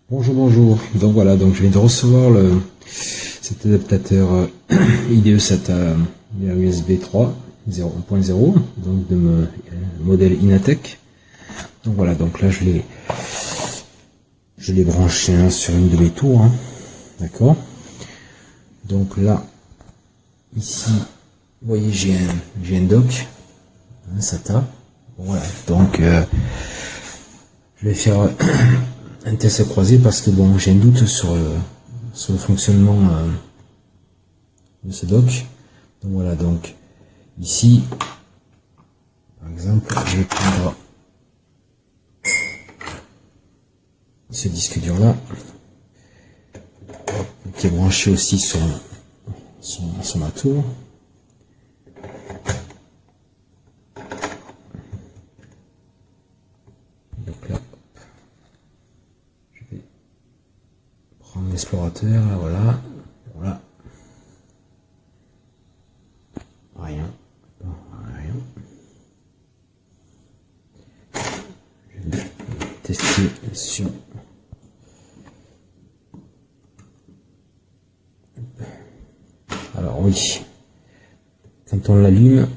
Bonjour, bonjour. Donc voilà, donc je viens de recevoir cet adaptateur IDE SATA vers USB 3 0.0, donc de modèle Inatech. Donc voilà, donc là je l'ai branché sur une de mes tours, d'accord. Donc là, ici, vous voyez, j'ai un dock, un SATA. Voilà, donc je vais faire un test à croiser parce que bon, j'ai un doute sur le fonctionnement de ce dock. Donc voilà, donc ici, par exemple, je vais prendre ce disque dur là, qui est branché aussi sur ma tour. Donc là, je vais prendre l'explorateur, là, voilà. Rien. Je vais tester sur... Alors oui, quand on l'allume,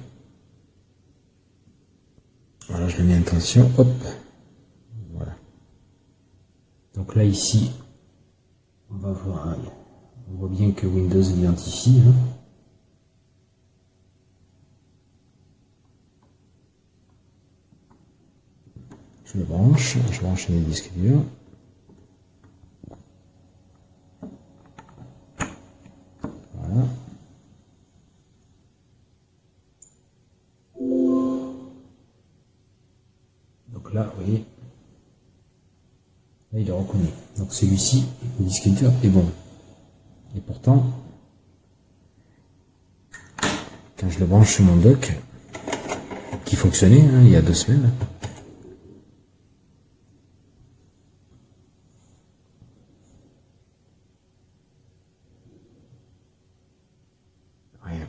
voilà, je le mets en tension, hop, voilà. Donc là ici, on va voir, on voit bien que Windows l'identifie. Je le branche, je branche les disques durs. Voilà. Donc là, vous voyez, là il est reconnu. Donc celui-ci, le disque dur est bon. Et pourtant, quand je le branche sur mon dock, qui fonctionnait il y a 2 semaines, rien.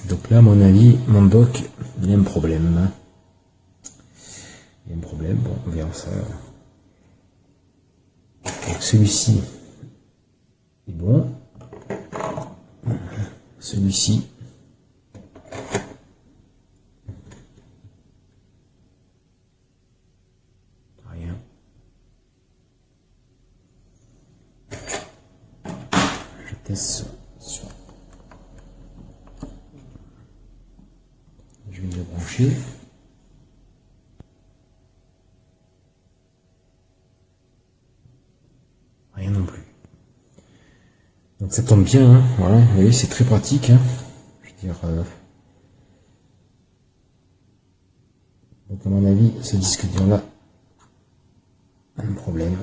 Donc là, à mon avis, mon dock, il y a un problème. Il y a un problème, bon, on verra ça. Donc celui-ci est bon. Celui-ci, rien. Je teste sur... Je vais le brancher. Rien non plus. Donc ça tombe bien, voilà, vous voyez, c'est très pratique. Je veux dire, donc à mon avis, ce disque dur là a un problème.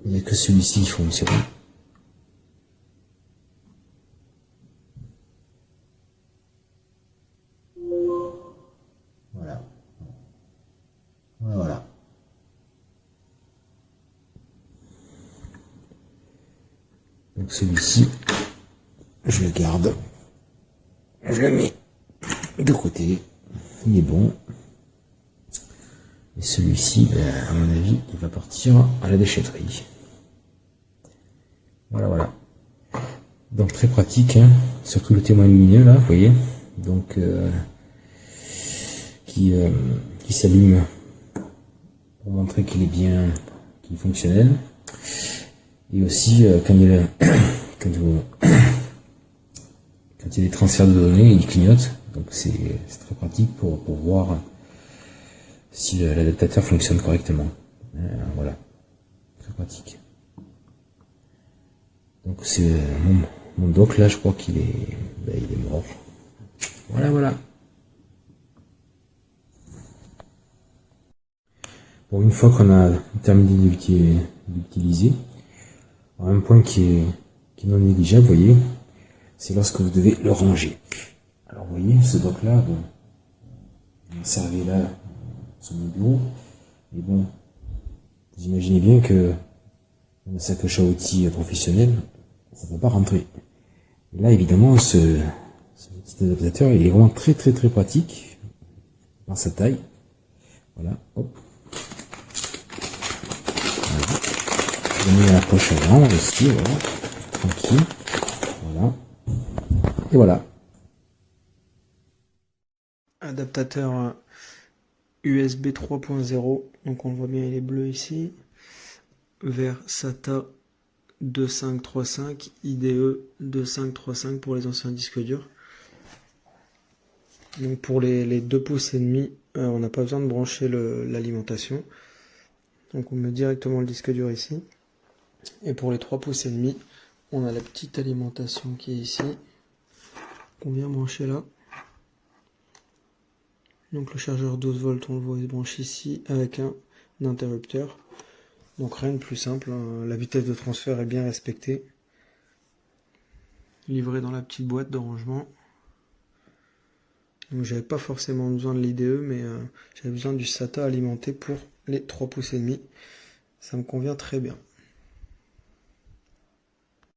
Il n'y a que celui-ci qui fonctionne. Voilà. Voilà. Donc celui-ci, je le garde. Je le mets de côté. Il est bon. Et celui-ci, à mon avis, il va partir à la déchetterie. Voilà. Donc très pratique, surtout le témoin lumineux là, vous voyez. Donc qui s'allume pour montrer qu'il est bien, qu'il est fonctionnel. Et aussi quand il y a quand il y a des transferts de données, il clignote. Donc c'est très pratique pour voir si l'adaptateur fonctionne correctement. Voilà, très pratique. Donc c'est mon dock là, je crois qu'il est, il est mort. Voilà. Bon, une fois qu'on a terminé d'utiliser, un point qui est non négligeable, vous voyez, c'est lorsque vous devez le ranger. Alors vous voyez, ce dock là, bon, il servait là sur mon bureau, mais bon, vous imaginez bien que dans un sacoche à outils professionnel, ça ne peut pas rentrer. Et là, évidemment, ce petit adaptateur, il est vraiment très pratique dans sa taille. Voilà, hop. mis dans la poche avant ici, voilà, tranquille, voilà, et voilà. Adaptateur USB 3.0, donc on le voit bien, il est bleu ici, vers SATA 2535, IDE 2535 pour les anciens disques durs. Donc pour les 2 pouces et demi, on n'a pas besoin de brancher l'alimentation. Donc on met directement le disque dur ici. Et pour les 3 pouces et demi, on a la petite alimentation qui est ici, qu'on vient brancher là. Donc le chargeur 12 volts, on le voit, il se branche ici avec un interrupteur. Donc rien de plus simple, hein. La vitesse de transfert est bien respectée. Livré dans la petite boîte de rangement. Donc j'avais pas forcément besoin de l'IDE, mais j'avais besoin du SATA alimenté pour les 3 pouces et demi. Ça me convient très bien.